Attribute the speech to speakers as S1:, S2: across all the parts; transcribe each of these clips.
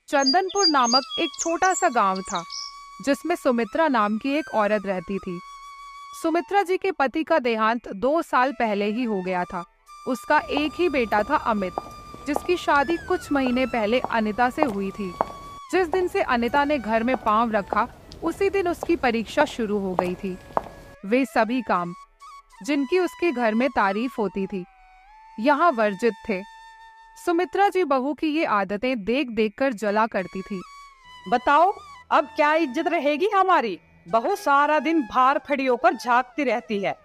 S1: चंदनपुर नामक एक छोटा सा गांव था, जिसमें सुमित्रा नाम की एक औरत रहती थी। सुमित्रा जी के पति का देहांत 2 साल पहले ही हो गया था। उसका एक ही बेटा था अमित, जिसकी शादी कुछ महीने पहले अनिता से हुई थी। जिस दिन से अनिता ने घर में पांव रखा, उसी दिन उसकी परीक्षा शुरू हो गई थी। वे सभी काम जिनकी उसके घर में तारीफ होती थी, यहाँ वर्जित थे। सुमित्रा जी बहू की ये आदतें देख देख कर जला करती थी।
S2: बताओ अब क्या इज्जत रहेगी हमारी। बहू सारा दिन बाहर खड़ी होकर झांकती रहती है।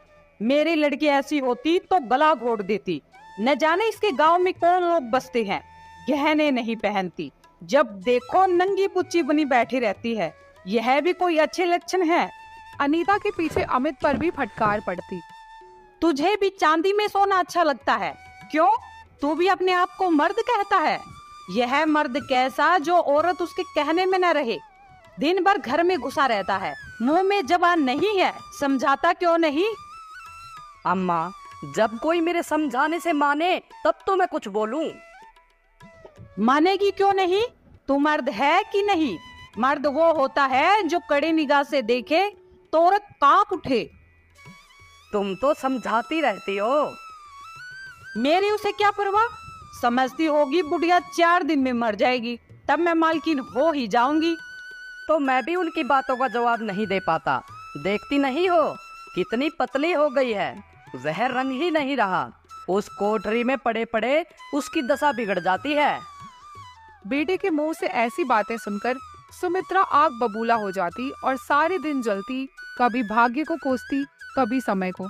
S2: मेरी लड़की ऐसी होती तो गला घोट देती। न जाने इसके गांव में कौन लोग बसते हैं। गहने नहीं पहनती, जब देखो नंगी पुच्ची बनी बैठी रहती है। यह भी कोई अच्छे लक्षण है?
S1: अनीता के पीछे अमित पर भी फटकार पड़ती।
S2: तुझे भी चांदी में सोना अच्छा लगता है क्यों? तू भी अपने आप को मर्द कहता है। यह मर्द कैसा जो औरत उसके कहने में न रहे। दिन भर घर में घुसा रहता है, मुंह में जबान नहीं है। समझाता क्यों नहीं?
S3: अम्मा, जब कोई मेरे समझाने से माने तब तो मैं कुछ बोलूं।
S2: मानेगी क्यों नहीं? तू मर्द है कि नहीं? मर्द वो होता है जो कड़ी निगाह से देखे तो औरत कांप उठे।
S3: तुम तो समझाती रहती हो।
S2: मेरी उसे क्या परवाह। समझती होगी बुढ़िया 4 दिन में मर जाएगी, तब मैं मालकिन हो ही जाऊंगी।
S3: तो मैं भी उनकी बातों का जवाब नहीं दे पाता। देखती नहीं हो कितनी पतली हो गई है, वह रंग ही नहीं रहा। उस कोठरी में पड़े पड़े उसकी दशा बिगड़ जाती है।
S1: बेटे के मुंह से ऐसी बातें सुनकर सुमित्रा आग बबूला हो जाती और सारे दिन जलती, कभी भाग्य को कोसती, कभी समय को।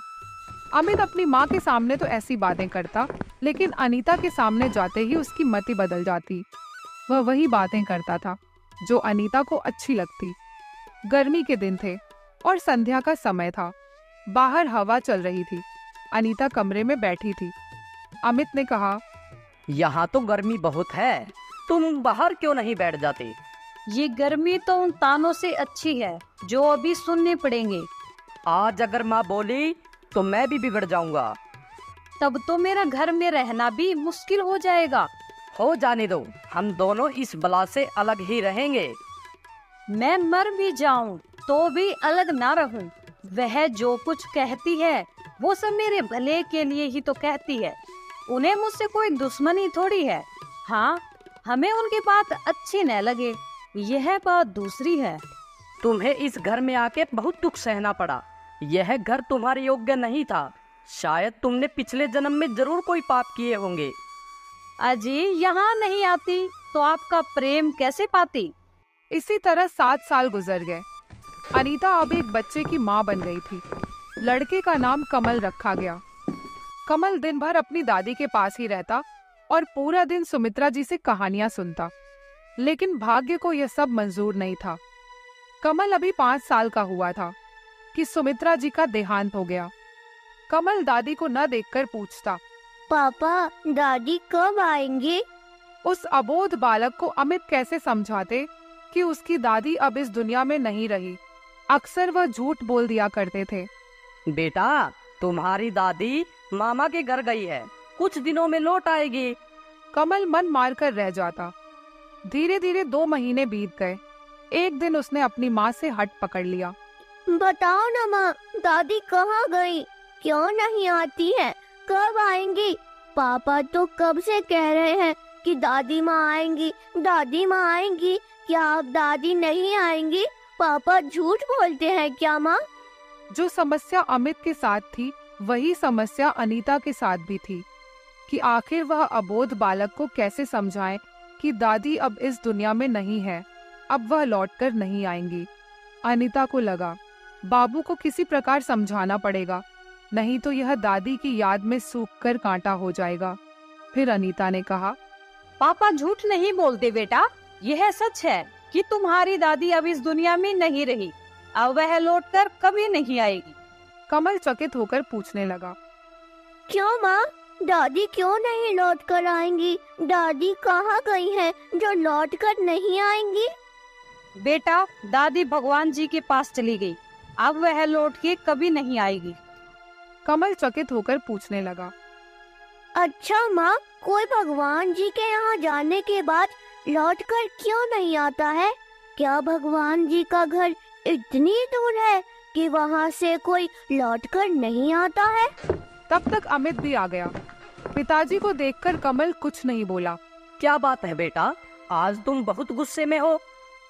S1: अमित अपनी माँ के सामने तो ऐसी बातें करता, लेकिन अनीता के सामने जाते ही उसकी मति बदल जाती। वह वही बातें करता था जो अनीता को अच्छी लगती। गर्मी के दिन थे और संध्या का समय था। बाहर हवा चल रही थी। अनीता कमरे में बैठी थी। अमित ने कहा,
S3: यहाँ तो गर्मी बहुत है, तुम बाहर क्यों नहीं बैठ जाती?
S4: ये गर्मी तो उन तानों से अच्छी है जो अभी सुनने पड़ेंगे।
S3: आज अगर माँ बोली तो मैं भी बिगड़ जाऊंगा।
S4: तब तो मेरा घर में रहना भी मुश्किल हो जाएगा।
S3: हो जाने दो, हम दोनों इस बला से अलग ही रहेंगे।
S4: मैं मर भी जाऊं तो भी अलग ना रहूं। वह जो कुछ कहती है वो सब मेरे भले के लिए ही तो कहती है। उन्हें मुझसे कोई दुश्मनी थोड़ी है। हाँ, हमें उनकी बात अच्छी न लगे, यह बात दूसरी है।
S3: तुम्हें इस घर में आके बहुत दुख सहना पड़ा। यह घर तुम्हारे योग्य नहीं था। शायद तुमने पिछले जन्म में जरूर कोई पाप किए होंगे।
S4: अजी यहाँ नहीं आती तो आपका प्रेम कैसे पाती?
S1: इसी तरह 7 साल गुजर गए। अनीता अब एक बच्चे की माँ बन गई थी। लड़के का नाम कमल रखा गया। कमल दिन भर अपनी दादी के पास ही रहता और पूरा दिन सुमित्रा जी से कहानियां सुनता। लेकिन भाग्य को यह सब मंजूर नहीं था। कमल अभी 5 साल का हुआ था कि सुमित्रा जी का देहांत हो गया। कमल दादी को न देखकर पूछता,
S5: पापा दादी कब आएंगे?
S1: उस अबोध बालक को अमित कैसे समझाते कि उसकी दादी अब इस दुनिया में नहीं रही। अक्सर वह झूठ बोल दिया करते थे।
S3: बेटा, तुम्हारी दादी मामा के घर गई है, कुछ दिनों में लौट आएगी।
S1: कमल मन मारकर रह जाता। धीरे धीरे 2 महीने बीत गए। एक दिन उसने अपनी माँ से हट पकड़ लिया।
S5: बताओ ना माँ, दादी कहाँ गई? क्यों नहीं आती है? कब आएंगी? पापा तो कब से कह रहे हैं कि दादी माँ आएंगी, दादी माँ आएंगी। क्या अब दादी नहीं आएंगी? पापा झूठ बोलते हैं क्या माँ?
S1: जो समस्या अमित के साथ थी, वही समस्या अनीता के साथ भी थी कि आखिर वह अबोध बालक को कैसे समझाएं कि दादी अब इस दुनिया में नहीं है, अब वह लौटकर नहीं आएंगी। अनीता को लगा बाबू को किसी प्रकार समझाना पड़ेगा, नहीं तो यह दादी की याद में सूखकर कांटा हो जाएगा। फिर अनीता ने कहा,
S2: पापा झूठ नहीं बोलते बेटा। यह सच है कि तुम्हारी दादी अब इस दुनिया में नहीं रही। अब वह लौटकर कभी नहीं आएगी।
S1: कमल चकित होकर पूछने लगा,
S5: क्यों माँ? दादी क्यों नहीं लौट कर आएंगी? दादी कहाँ गई हैं जो लौट कर नहीं आएंगी?
S2: बेटा, दादी भगवान जी के पास चली गई। अब वह लौट के कभी नहीं आएगी।
S1: कमल चकित होकर पूछने लगा,
S5: अच्छा माँ, कोई भगवान जी के यहाँ जाने के बाद लौटकर क्यों नहीं आता है? क्या भगवान जी का घर इतनी दूर है कि वहाँ से कोई लौटकर नहीं आता है?
S1: तब तक अमित भी आ गया। पिताजी को देखकर कमल कुछ नहीं बोला।
S3: क्या बात है बेटा, आज तुम बहुत गुस्से में हो।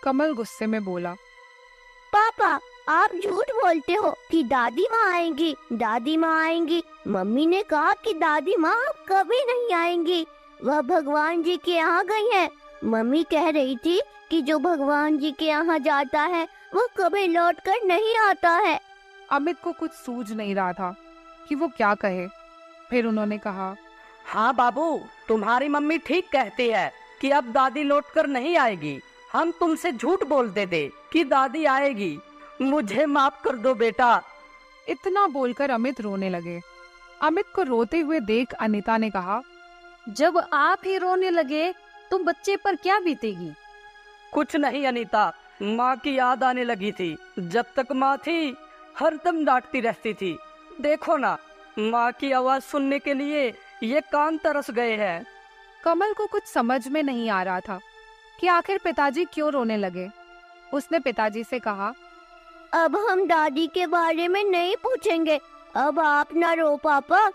S1: कमल गुस्से में बोला,
S5: पापा आप झूठ बोलते हो कि दादी माँ आएंगी, दादी माँ आएंगी। मम्मी ने कहा कि दादी माँ अब कभी नहीं आएंगी, वह भगवान जी के यहाँ गई है। मम्मी कह रही थी कि जो भगवान जी के यहाँ जाता है वो कभी लौट कर नहीं आता है।
S1: अमित को कुछ सूझ नहीं रहा था कि वो क्या कहे। फिर उन्होंने कहा,
S3: हाँ बाबू, तुम्हारी मम्मी ठीक कहती है कि अब दादी लौटकर नहीं आएगी। हम तुमसे झूठ बोलते थे कि दादी आएगी। मुझे माफ कर दो बेटा।
S1: इतना बोलकर अमित रोने लगे। अमित को रोते हुए देख अनीता ने कहा,
S4: जब आप ही रोने लगे तो बच्चे पर क्या बीतेगी?
S3: कुछ नहीं अनीता, माँ की याद आने लगी थी। जब तक माँ थी हरदम डांटती रहती थी। देखो ना, माँ की आवाज सुनने के लिए ये कान तरस गए हैं।
S1: कमल को कुछ समझ में नहीं आ रहा था कि आखिर पिताजी क्यों रोने लगे। उसने पिताजी से कहा,
S5: अब हम दादी के बारे में नहीं पूछेंगे, अब आप ना रो पापा।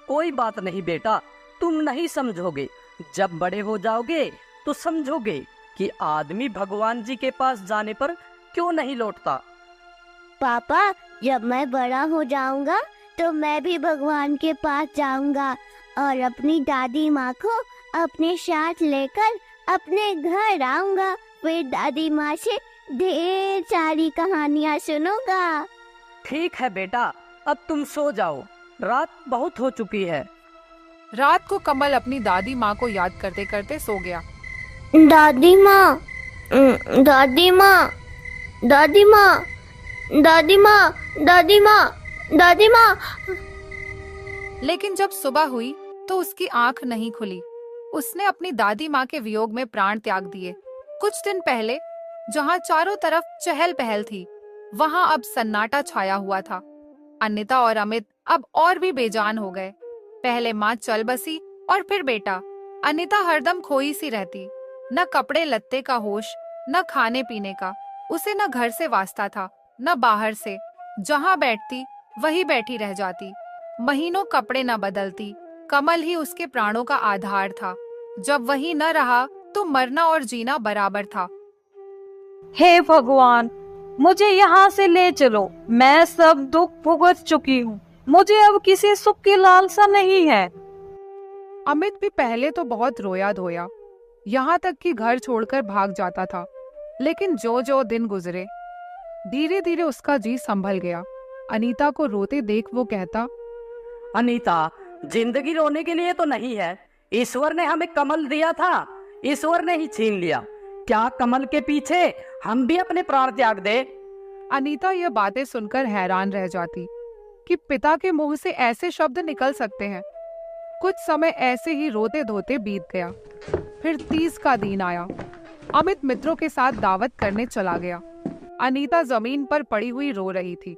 S3: कोई बात नहीं बेटा, तुम नहीं समझोगे। जब बड़े हो जाओगे तो समझोगे कि आदमी भगवान जी के पास जाने पर क्यों नहीं लौटता।
S5: पापा जब मैं बड़ा हो जाऊंगा तो मैं भी भगवान के पास जाऊंगा और अपनी दादी माँ को अपने साथ लेकर अपने घर आऊंगा। फिर दादी माँ से ढेर सारी कहानियाँ सुनूंगा।
S3: ठीक है बेटा, अब तुम सो जाओ, रात बहुत हो चुकी है।
S1: रात को कमल अपनी दादी माँ को याद करते करते सो गया।
S5: दादी माँ, दादी माँ, दादी माँ, दादी माँ, दादी माँ, दादी माँ।
S1: लेकिन जब सुबह हुई तो उसकी आंख नहीं खुली। उसने अपनी दादी माँ के वियोग में प्राण त्याग दिए। कुछ दिन पहले जहाँ चारों तरफ चहल पहल थी, वहाँ अब सन्नाटा छाया हुआ था। अनीता और अमित अब और भी बेजान हो गए। पहले माँ चल बसी और फिर बेटा। अनीता हरदम खोई सी रहती, न कपड़े लत्ते का होश, न खाने पीने का। उसे न घर से वास्ता था न बाहर से। जहाँ बैठती वही बैठी रह जाती। महीनों कपड़े न बदलती। कमल ही उसके प्राणों का आधार था। जब वही न रहा तो मरना और जीना बराबर था।
S2: हे भगवान, मुझे यहाँ से ले चलो। मैं सब दुख भुगत चुकी हूँ, मुझे अब किसी सुख की लालसा नहीं है।
S1: अमित भी पहले तो बहुत रोया धोया, यहाँ तक कि घर छोड़कर भाग जाता था। लेकिन जो जो दिन गुजरे, धीरे धीरे उसका जी संभल गया। अनीता को रोते देख वो कहता,
S3: अनीता, जिंदगी रोने के लिए तो नहीं है। ईश्वर ने हमें कमल दिया था, ईश्वर ने ही छीन लिया। क्या कमल के पीछे हम भी अपने प्राण त्याग दे?
S1: अनीता ये बातें सुनकर हैरान रह जाती कि पिता के मुंह से ऐसे शब्द निकल सकते हैं। कुछ समय ऐसे ही रोते धोते बीत गया। फिर 30 का दिन आया। अमित मित्रों के साथ दावत करने चला गया। अनीता जमीन पर पड़ी हुई रो रही थी।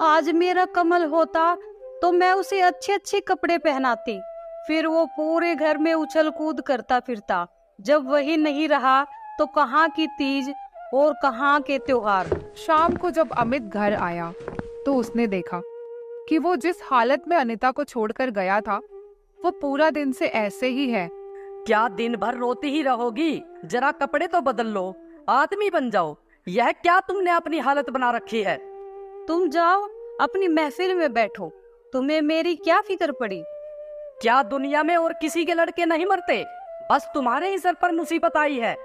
S2: आज मेरा कमल होता तो मैं उसे अच्छे अच्छे कपड़े पहनाती, फिर वो पूरे घर में उछल कूद करता फिरता। जब वही नहीं रहा तो कहाँ की तीज और कहाँ के त्योहार।
S1: शाम को जब अमित घर आया तो उसने देखा कि वो जिस हालत में अनीता को छोड़कर गया था वो पूरा दिन से ऐसे ही है।
S3: क्या दिन भर रोती ही रहोगी? जरा कपड़े तो बदल लो, आदमी बन जाओ। यह क्या तुमने अपनी हालत बना रखी है?
S2: तुम जाओ अपनी महफिल में बैठो, तुम्हें मेरी क्या फिक्र पड़ी?
S3: क्या दुनिया में और किसी के लड़के नहीं मरते? बस तुम्हारे ही सर पर मुसीबत आई है।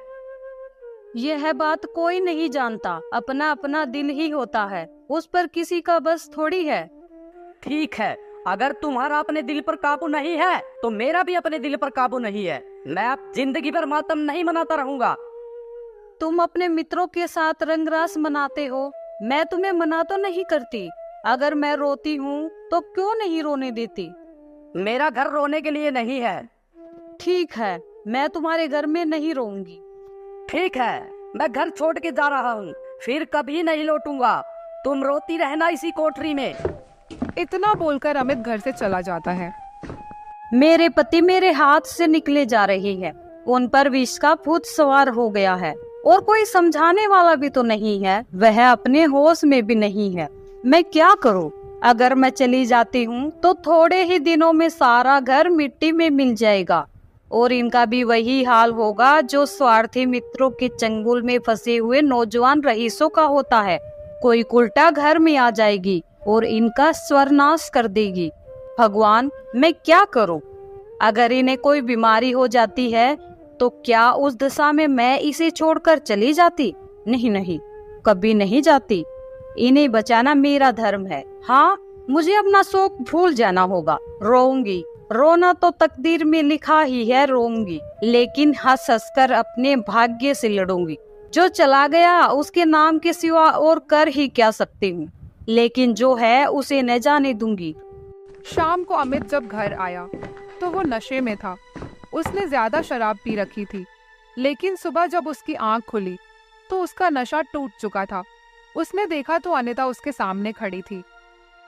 S2: यह बात कोई नहीं जानता, अपना अपना दिल ही होता है, उस पर किसी का बस थोड़ी है।
S3: ठीक है, अगर तुम्हारा अपने दिल पर काबू नहीं है तो मेरा भी अपने दिल पर काबू नहीं है। मैं अब जिंदगी भर मातम नहीं मनाता रहूंगा।
S2: तुम अपने मित्रों के साथ रंगरास मनाते हो, मैं तुम्हें मना तो नहीं करती। अगर मैं रोती हूँ तो क्यों नहीं रोने देती?
S3: मेरा घर रोने के लिए नहीं है।
S2: ठीक है, मैं तुम्हारे घर में नहीं रहूंगी।
S3: ठीक है, मैं घर छोड़ के जा रहा हूँ, फिर कभी नहीं लौटूंगा। तुम रोती रहना इसी कोठरी में।
S1: इतना बोलकर अमित घर से चला जाता है।
S2: मेरे पति मेरे हाथ से निकले जा रहे हैं,
S4: उन पर विष का भूत सवार हो गया है और कोई समझाने वाला भी तो नहीं है। वह अपने होश में भी नहीं है। मैं क्या करूं? अगर मैं चली जाती हूं तो थोड़े ही दिनों में सारा घर मिट्टी में मिल जाएगा और इनका भी वही हाल होगा जो स्वार्थी मित्रों के चंगुल में फंसे हुए नौजवान रईसों का होता है। कोई उल्टा घर में आ जाएगी और इनका सर्वनाश कर देगी। भगवान, मैं क्या करूं? अगर इन्हें कोई बीमारी हो जाती है तो क्या उस दशा में मैं इसे छोड़कर चली जाती? नहीं नहीं, कभी नहीं जाती। इन्हें बचाना मेरा धर्म है। हाँ, मुझे अपना शोक भूल जाना होगा। रोऊंगी, रोना तो तकदीर में लिखा ही है, रोऊंगी, लेकिन हंस हंस कर अपने भाग्य से लड़ूंगी। जो चला गया उसके नाम के सिवा और कर ही क्या सकती हूँ, लेकिन जो है उसे न जाने दूंगी।
S1: शाम को अमित जब घर आया तो वो नशे में था। उसने ज्यादा शराब पी रखी थी, लेकिन सुबह जब उसकी आंख खुली तो उसका नशा टूट चुका था। उसने देखा तो अनिता उसके सामने खड़ी थी।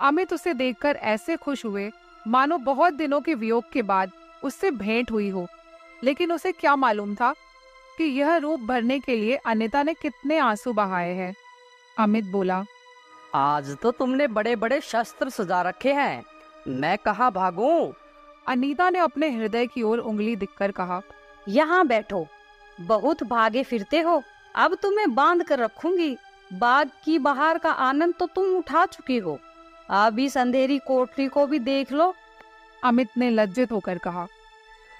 S1: अमित उसे देखकर ऐसे खुश हुए मानो बहुत दिनों के वियोग के बाद उससे भेंट हुई हो। लेकिन उसे क्या मालूम था कि यह रूप भरने के लिए अनिता ने कितने आंसू बहाए हैं। अमित बोला,
S3: आज तो तुमने बड़े बड़े शस्त्र सजा रखे हैं, मैं कहाँ भागूं?
S1: अनीता ने अपने हृदय की ओर उंगली दिखकर कहा,
S4: यहाँ बैठो, बहुत भागे फिरते हो, अब तुम्हें बांध कर रखूंगी। बाग की बहार का आनंद तो तुम उठा चुकी हो, अब इस अंधेरी कोठरी को भी देख लो।
S1: अमित ने लज्जित होकर कहा,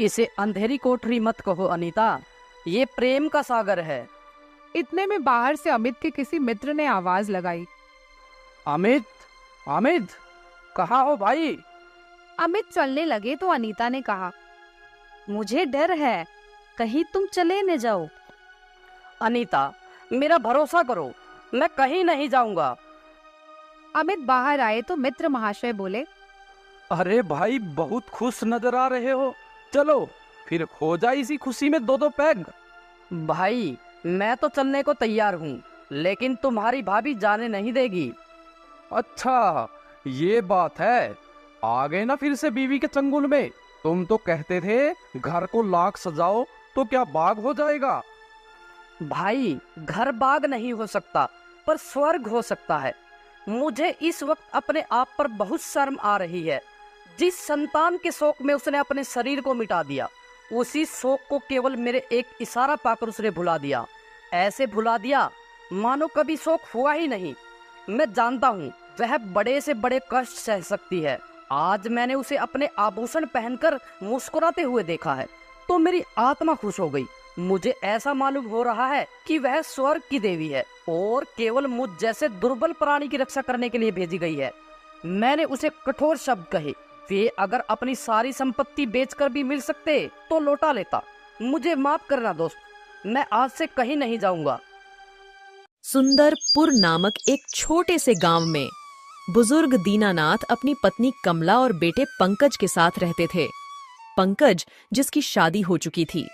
S3: इसे अंधेरी कोठरी मत कहो अनीता, ये प्रेम का सागर है।
S1: इतने में बाहर से अमित के किसी मित्र ने आवाज लगाई,
S6: अमित, अमित, कहाँ हो भाई?
S1: अमित चलने लगे तो अनीता ने कहा,
S4: मुझे डर है, कहीं तुम चले न जाओ।
S3: अनीता, मेरा भरोसा करो, मैं कहीं नहीं जाऊंगा।
S1: अमित बाहर आए तो मित्र महाशय बोले,
S6: अरे भाई, बहुत खुश नजर आ रहे हो, चलो फिर हो जाए इसी खुशी में दो दो पैग।
S3: भाई, मैं तो चलने को तैयार हूँ, लेकिन तुम्हारी भाभी जाने नहीं देगी।
S6: अच्छा, ये बात है, आ गए ना फिर से बीवी के चंगुल में। तुम तो कहते थे घर को लाख सजाओ तो क्या बाग हो जाएगा।
S3: भाई, घर बाग नहीं हो सकता, पर स्वर्ग हो सकता है। मुझे इस वक्त अपने आप पर बहुत शर्म आ रही है। जिस संतान के शोक में उसने अपने शरीर को मिटा दिया, उसी शोक को केवल मेरे एक इशारा पाकर उसने भुला दिया। ऐसे भुला दिया मानो कभी शोक हुआ ही नहीं। मैं जानता हूँ वह बड़े से बड़े कष्ट सह सकती है। आज मैंने उसे अपने आभूषण पहनकर मुस्कुराते हुए देखा है तो मेरी आत्मा खुश हो गई। मुझे ऐसा मालूम हो रहा है कि वह स्वर्ग की देवी है और केवल मुझ जैसे दुर्बल प्राणी की रक्षा करने के लिए भेजी गई है। मैंने उसे कठोर शब्द कहे, वे अगर अपनी सारी संपत्ति बेचकर भी मिल सकते तो लौटा लेता। मुझे माफ करना दोस्त, मैं आज से कहीं नहीं जाऊंगा।
S7: सुंदरपुर नामक एक छोटे से गांव में बुजुर्ग दीनानाथ अपनी पत्नी कमला और बेटे पंकज के साथ रहते थे। पंकज, जिसकी शादी हो चुकी थी,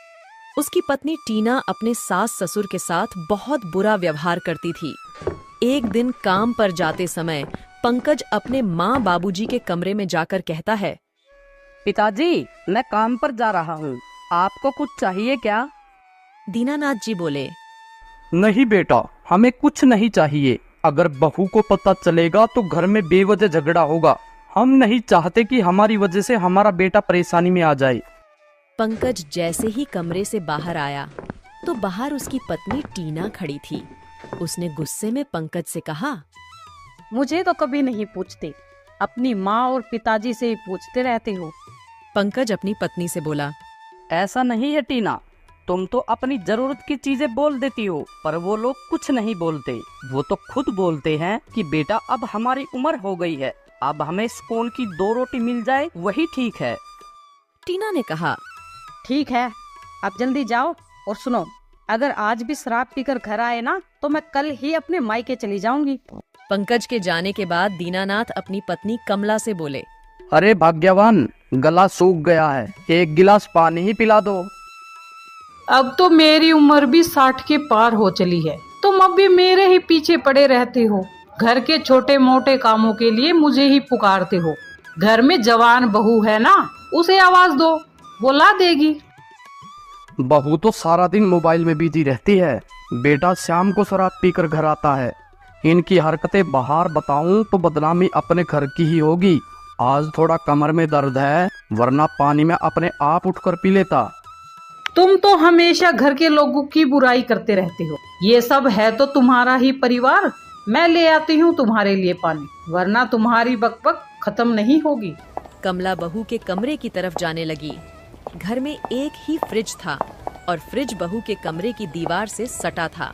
S7: उसकी पत्नी टीना अपने सास ससुर के साथ बहुत बुरा व्यवहार करती थी। एक दिन काम पर जाते समय पंकज अपने माँ बाबूजी के कमरे में जाकर कहता है,
S3: पिताजी, मैं काम पर जा रहा हूँ, आपको कुछ चाहिए क्या?
S7: दीनानाथ जी बोले,
S6: नहीं बेटा, हमें कुछ नहीं चाहिए। अगर बहू को पता चलेगा तो घर में बेवजह झगड़ा होगा। हम नहीं चाहते कि हमारी वजह से हमारा बेटा परेशानी में आ जाए।
S7: पंकज जैसे ही कमरे से बाहर आया तो बाहर उसकी पत्नी टीना खड़ी थी। उसने गुस्से में पंकज से कहा,
S4: मुझे तो कभी नहीं पूछते, अपनी माँ और पिताजी से ही पूछते रहते हो।
S7: पंकज अपनी पत्नी से बोला,
S3: ऐसा नहीं है टीना, तुम तो अपनी जरूरत की चीजें बोल देती हो, पर वो लोग कुछ नहीं बोलते। वो तो खुद बोलते हैं कि बेटा अब हमारी उम्र हो गई है, अब हमें स्कूल की 2 रोटी मिल जाए वही ठीक है।
S7: टीना ने कहा,
S4: ठीक है, अब जल्दी जाओ और सुनो, अगर आज भी शराब पीकर घर आए ना तो मैं कल ही अपने मायके चली जाऊंगी।
S7: पंकज के जाने के बाद दीनानाथ अपनी पत्नी कमला से बोले,
S6: अरे भाग्यवान, गला सूख गया है, एक गिलास पानी ही पिला दो।
S2: अब तो मेरी उम्र भी 60 के पार हो चली है, तुम अब भी मेरे ही पीछे पड़े रहते हो। घर के छोटे मोटे कामों के लिए मुझे ही पुकारते हो। घर में जवान बहू है ना, उसे आवाज दो, वो ला देगी।
S6: बहू तो सारा दिन मोबाइल में बिजी रहती है, बेटा शाम को शराब पीकर घर आता है। इनकी हरकतें बाहर बताऊं तो बदनामी अपने घर की ही होगी। आज थोड़ा कमर में दर्द है, वरना पानी में अपने आप उठकर पी लेता।
S2: तुम तो हमेशा घर के लोगों की बुराई करते रहते हो। ये सब है तो तुम्हारा ही परिवार। मैं ले आती हूँ तुम्हारे लिए पानी, वरना तुम्हारी बकबक खत्म नहीं होगी।
S7: कमला बहू के कमरे की तरफ जाने लगी। घर में एक ही फ्रिज था और फ्रिज बहू के कमरे की दीवार से सटा था।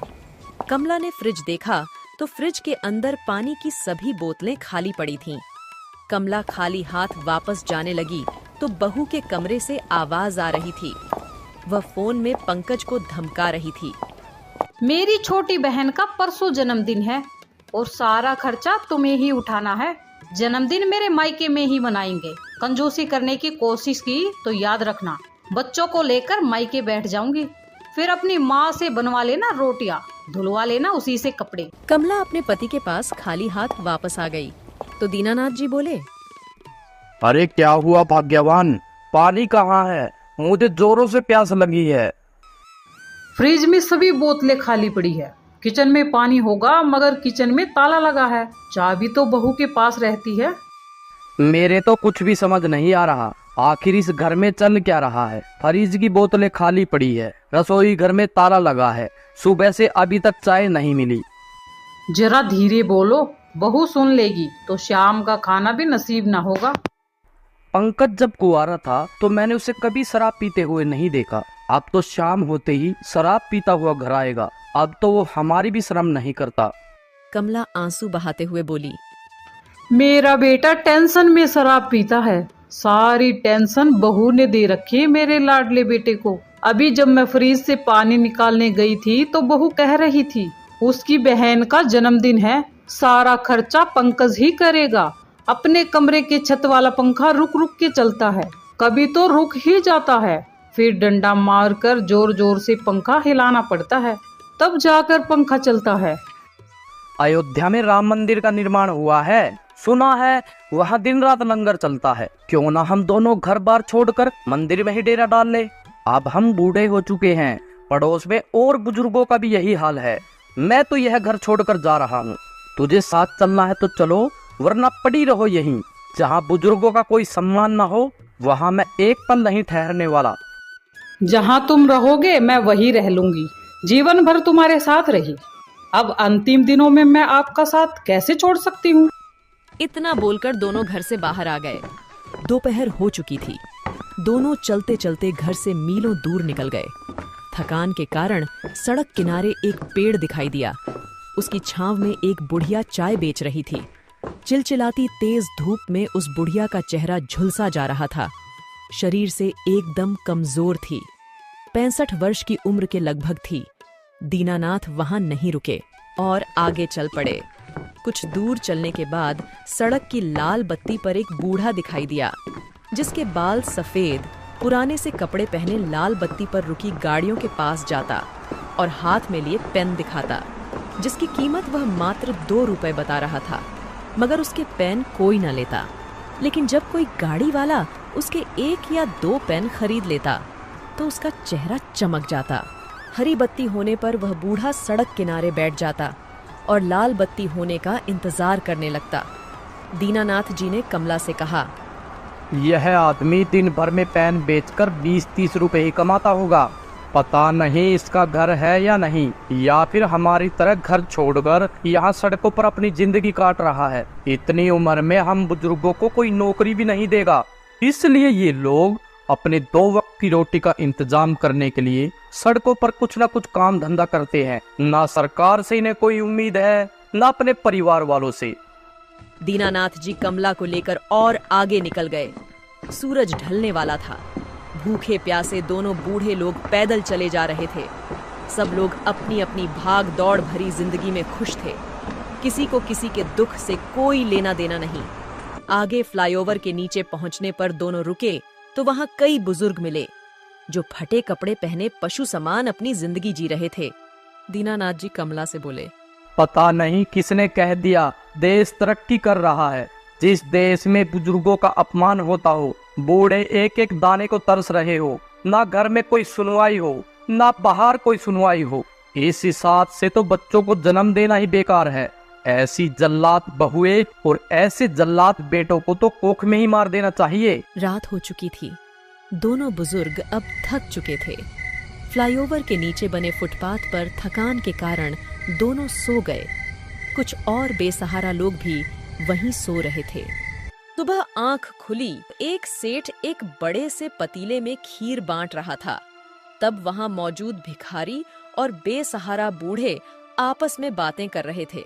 S7: कमला ने फ्रिज देखा तो फ्रिज के अंदर पानी की सभी बोतलें खाली पड़ी थीं। कमला खाली हाथ वापस जाने लगी तो बहू के कमरे से आवाज आ रही थी। वह फोन में पंकज को धमका रही थी।
S2: मेरी छोटी बहन का परसों जन्मदिन है और सारा खर्चा तुम्हें ही उठाना है। जन्मदिन मेरे मायके में ही मनाएंगे। कंजूसी करने की कोशिश की तो याद रखना, बच्चों को लेकर मायके बैठ जाऊंगी। फिर अपनी माँ से बनवा लेना रोटियां, धुलवा लेना उसी से कपड़े।
S7: कमला अपने पति के पास खाली हाथ वापस आ गई तो दीनानाथ जी बोले,
S6: अरे क्या हुआ भाग्यवान, पानी कहाँ है? मुझे जोरों से प्यास लगी है।
S2: फ्रिज में सभी बोतलें खाली पड़ी है। किचन में पानी होगा मगर किचन में ताला लगा है। चाबी तो बहू के पास रहती है।
S6: मेरे तो कुछ भी समझ नहीं आ रहा, आखिर इस घर में चल क्या रहा है? फ्रिज की बोतलें खाली पड़ी है, रसोई घर में ताला लगा है, सुबह से अभी तक चाय नहीं मिली।
S2: जरा धीरे बोलो, बहू सुन लेगी तो शाम का खाना भी नसीब ना होगा।
S6: पंकज जब कुंवारा था तो मैंने उसे कभी शराब पीते हुए नहीं देखा। अब तो शाम होते ही शराब पीता हुआ घर आएगा। अब तो वो हमारी भी शर्म नहीं करता।
S7: कमला आंसू बहाते हुए बोली,
S2: मेरा बेटा टेंशन में शराब पीता है। सारी टेंशन बहू ने दे रखी है मेरे लाडले बेटे को। अभी जब मैं फ्रिज से पानी निकालने गई थी तो बहू कह रही थी उसकी बहन का जन्मदिन है, सारा खर्चा पंकज ही करेगा। अपने कमरे के छत वाला पंखा रुक रुक के चलता है, कभी तो रुक ही जाता है, फिर डंडा मारकर जोर जोर से पंखा हिलाना पड़ता है, तब जाकर पंखा चलता है।
S6: अयोध्या में राम मंदिर का निर्माण हुआ है, सुना है वहाँ दिन रात लंगर चलता है। क्यों ना हम दोनों घर बार छोड़कर मंदिर में ही डेरा डाल ले। अब हम बूढ़े हो चुके हैं, पड़ोस में और बुजुर्गों का भी यही हाल है। मैं तो यह घर छोड़कर जा रहा हूँ, तुझे साथ चलना है तो चलो, वरना पड़ी रहो यहीं। जहाँ बुजुर्गों का कोई सम्मान ना हो वहाँ मैं एक पल नहीं ठहरने वाला।
S2: जहाँ तुम रहोगे मैं वही रह लूंगी, जीवन भर तुम्हारे साथ रही। अब अंतिम दिनों में मैं आपका साथ कैसे छोड़ सकती हूँ।
S7: इतना बोलकर दोनों घर से बाहर आ गए। दोपहर हो चुकी थी। दोनों चलते चलते घर से मीलों दूर निकल गए। थकान के कारण सड़क किनारे एक पेड़ दिखाई दिया। उसकी छांव में एक बुढ़िया चाय बेच रही थी। चिलचिलाती तेज धूप में उस बुढ़िया का चेहरा झुलसा जा रहा था। शरीर से एकदम कमजोर थी। 65 वर्ष की उम्र के लगभग थी। दीनानाथ वहां नहीं रुके और आगे चल पड़े। कुछ दूर चलने के बाद सड़क की लाल बत्ती पर एक बूढ़ा दिखाई दिया, जिसके बाल सफेद, पुराने से कपड़े पहने लाल बत्ती पर रुकी गाड़ियों के पास जाता और हाथ में लिए पेन दिखाता, जिसकी कीमत वह मात्र 2 रुपए बता रहा था। मगर उसके पेन कोई न लेता। लेकिन जब कोई गाड़ी वाला उसके 1 या 2 पेन खरीद लेता तो उसका चेहरा चमक जाता। हरी बत्ती होने पर वह बूढ़ा सड़क किनारे बैठ जाता और लाल बत्ती होने का इंतजार करने लगता। दीनानाथ जी ने कमला से कहा,
S6: यह आदमी दिन भर में पेन बेचकर 20-30 रुपए ही कमाता होगा। पता नहीं इसका घर है या नहीं, या फिर हमारी तरह घर छोड़कर यहाँ सड़कों पर अपनी जिंदगी काट रहा है। इतनी उम्र में हम बुजुर्गों को कोई नौकरी भी नहीं देगा, इसलिए ये लोग अपने 2 वक्त की रोटी का इंतजाम करने के लिए सड़कों पर कुछ न कुछ काम धंधा करते हैं। ना सरकार से इन्हें कोई उम्मीद है, ना अपने परिवार वालों से।
S7: दीनानाथ जी कमला को लेकर और आगे निकल गए। सूरज ढलने वाला था। भूखे प्यासे दोनों बूढ़े लोग पैदल चले जा रहे थे। सब लोग अपनी अपनी भाग दौड़ भरी जिंदगी में खुश थे। किसी को किसी के दुख से कोई लेना देना नहीं। आगे फ्लाईओवर के नीचे पहुंचने पर दोनों रुके तो वहां कई बुजुर्ग मिले, जो फटे कपड़े पहने पशु समान अपनी जिंदगी जी रहे थे। दीनानाथ जी कमला से बोले,
S6: पता नहीं किसने कह दिया देश तरक्की कर रहा है। जिस देश में बुजुर्गों का अपमान होता हो, बूढ़े एक एक दाने को तरस रहे हो, ना घर में कोई सुनवाई हो, ना बाहर कोई सुनवाई हो। इस हिसाब से तो बच्चों को जन्म देना ही बेकार है। ऐसी जल्लाद बहुएं और ऐसे जल्लाद बेटों को तो कोख में ही मार देना चाहिए।
S7: रात हो चुकी थी। दोनों बुजुर्ग अब थक चुके थे। फ्लाईओवर के नीचे बने फुटपाथ पर थकान के कारण दोनों सो गए। कुछ और बेसहारा लोग भी वहीं सो रहे थे। सुबह आंख खुली, एक सेठ एक बड़े से पतीले में खीर बांट रहा था। तब वहां मौजूद भिखारी और बेसहारा बूढ़े आपस में बातें कर रहे थे।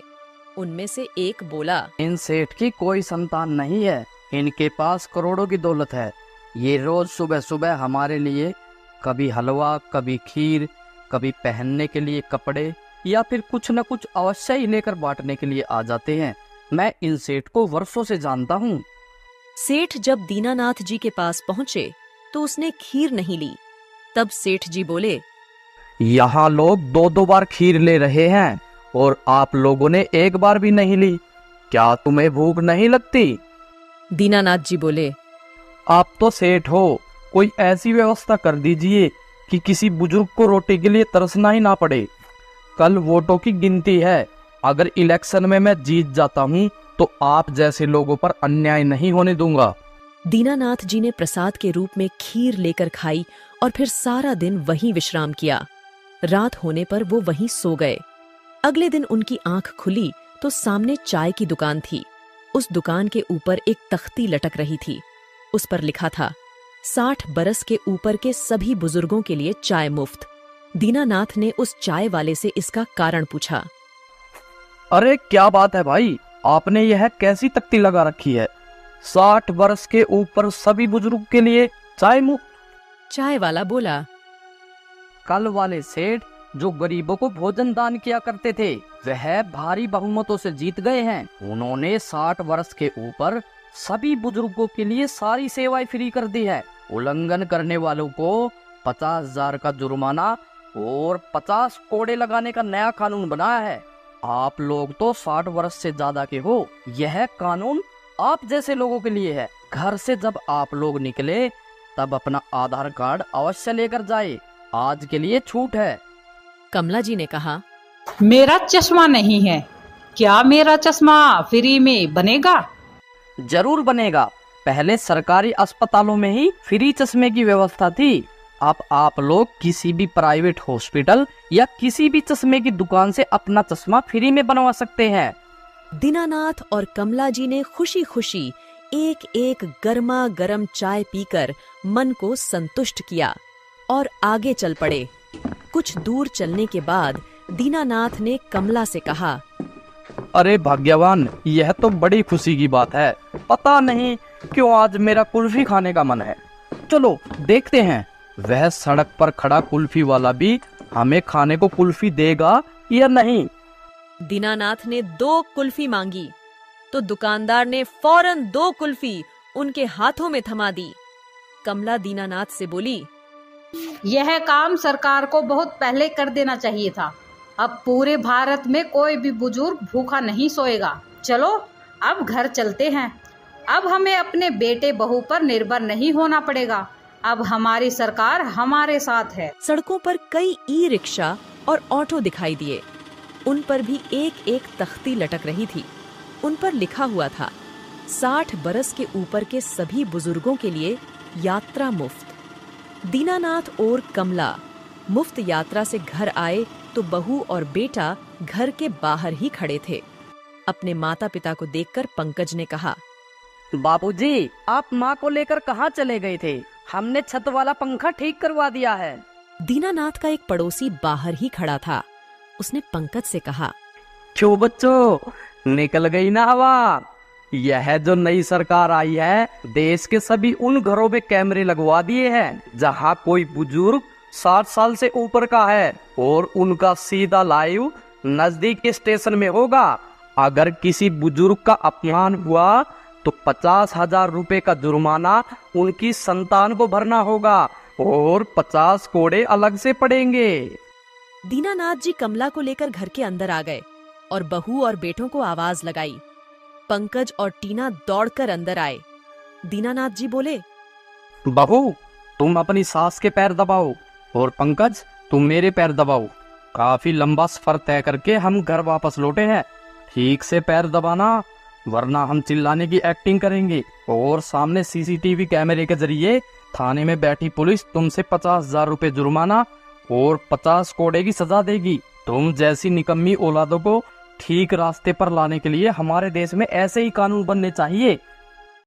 S7: उनमें से एक बोला,
S3: इन सेठ की कोई संतान नहीं है, इनके पास करोड़ों की दौलत है। ये रोज सुबह सुबह हमारे लिए कभी हलवा, कभी खीर, कभी पहनने के लिए कपड़े या फिर कुछ न कुछ अवश्य ही लेकर बांटने के लिए आ जाते हैं। मैं इन सेठ को वर्षों से जानता हूँ।
S7: सेठ जब दीनानाथ जी के पास पहुंचे तो उसने खीर नहीं ली। तब सेठ जी बोले,
S6: यहाँ लोग 2-2 बार खीर ले रहे हैं और आप लोगों ने एक बार भी नहीं ली। क्या तुम्हें भूख नहीं लगती?
S7: दीनानाथ जी बोले,
S6: आप तो सेठ हो, कोई ऐसी व्यवस्था कर दीजिए कि किसी बुजुर्ग को रोटी के लिए तरसना ही ना पड़े। कल वोटों की गिनती है, अगर इलेक्शन में मैं जीत जाता हूँ तो आप जैसे लोगों पर अन्याय नहीं होने दूंगा।
S7: दीनानाथ जी ने प्रसाद के रूप में खीर लेकर खाई और फिर सारा दिन वहीं विश्राम किया। रात होने पर वो वहीं सो गए। अगले दिन उनकी आंख खुली तो सामने चाय की दुकान थी। उस दुकान के ऊपर एक तख्ती लटक रही थी। उस पर लिखा था, 60 बरस के ऊपर के सभी बुजुर्गों के लिए चाय मुफ्त। दीनानाथ ने उस चाय वाले से इसका कारण पूछा।
S6: अरे क्या बात है भाई, आपने यह कैसी तख्ती लगा रखी है? 60 वर्ष के ऊपर सभी बुजुर्ग के लिए चाय मुफ्त?
S7: चाय वाला बोला,
S3: कल वाले सेठ जो गरीबों को भोजन दान किया करते थे, वह भारी बहुमतों से जीत गए हैं। उन्होंने 60 वर्ष के ऊपर सभी बुजुर्गों के लिए सारी सेवाएं फ्री कर दी है। उल्लंघन करने वालों को 50,000 का जुर्माना और 50 कोड़े लगाने का नया कानून बनाया है। आप लोग तो 60 वर्ष से ज्यादा के हो, यह कानून आप जैसे लोगों के लिए है। घर से जब आप लोग निकले तब अपना आधार कार्ड अवश्य लेकर जाए, आज के लिए छूट है।
S7: कमला जी ने कहा,
S2: मेरा चश्मा नहीं है, क्या मेरा चश्मा फ्री में बनेगा?
S3: जरूर बनेगा। पहले सरकारी अस्पतालों में ही फ्री चश्मे की व्यवस्था थी। अब आप लोग किसी भी प्राइवेट हॉस्पिटल या किसी भी चश्मे की दुकान से अपना चश्मा फ्री में बनवा सकते हैं।
S7: दीनानाथ और कमला जी ने खुशी खुशी एक एक गर्मा गर्म चाय पीकर मन को संतुष्ट किया और आगे चल पड़े। कुछ दूर चलने के बाद दीनानाथ ने कमला से कहा,
S6: अरे भाग्यवान, यह तो बड़ी खुशी की बात है। पता नहीं क्यों आज मेरा कुल्फी खाने का मन है। चलो देखते हैं, वह सड़क पर खड़ा कुल्फी वाला भी हमें खाने को कुल्फी देगा या नहीं।
S7: दीनानाथ ने 2 कुल्फी मांगी तो दुकानदार ने फौरन 2 कुल्फी उनके हाथों में थमा दी। कमला दीनानाथ से बोली,
S8: यह काम सरकार को बहुत पहले कर देना चाहिए था। अब पूरे भारत में कोई भी बुजुर्ग भूखा नहीं सोएगा। चलो अब घर चलते हैं। अब हमें अपने बेटे बहू पर निर्भर नहीं होना पड़ेगा। अब हमारी सरकार हमारे साथ है।
S7: सड़कों पर कई ई रिक्शा और ऑटो दिखाई दिए। उन पर भी एक एक तख्ती लटक रही थी। उन पर लिखा हुआ था, 60 बरस के ऊपर के सभी बुजुर्गों के लिए यात्रा मुफ्त। दीनानाथ और कमला मुफ्त यात्रा से घर आए तो बहू और बेटा घर के बाहर ही खड़े थे। अपने माता पिता को देखकर पंकज ने कहा,
S3: बाबूजी, आप माँ को लेकर कहाँ चले गए थे? हमने छत वाला पंखा ठीक करवा दिया है।
S7: दीनानाथ का एक पड़ोसी बाहर ही खड़ा था। उसने पंकज से कहा,
S6: क्यों बच्चों, निकल गई ना हवा? यह जो नई सरकार आई है, देश के सभी उन घरों में कैमरे लगवा दिए हैं जहां कोई बुजुर्ग 60 साल से ऊपर का है और उनका सीधा लाइव नजदीक के स्टेशन में होगा। अगर किसी बुजुर्ग का अपमान हुआ तो 50,000 रुपए का जुर्माना उनकी संतान को भरना होगा और 50 कोड़े अलग से पड़ेंगे।
S7: दीनानाथ जी कमला को लेकर घर के अंदर आ गए और बहू और बेटों को आवाज लगाई। पंकज और टीना दौड़कर अंदर आए। दीनानाथ जी बोले,
S6: बहू, तुम अपनी सास के पैर दबाओ और पंकज तुम मेरे पैर दबाओ। काफी लंबा सफर तय करके हम घर वापस लौटे हैं। ठीक से पैर दबाना वरना हम चिल्लाने की एक्टिंग करेंगे और सामने सीसीटीवी कैमरे के जरिए थाने में बैठी पुलिस तुमसे 50,000 रुपए जुर्माना और 50 कोड़े की सजा देगी। तुम जैसी निकम्मी औलादों को ठीक रास्ते पर लाने के लिए हमारे देश में ऐसे ही कानून बनने चाहिए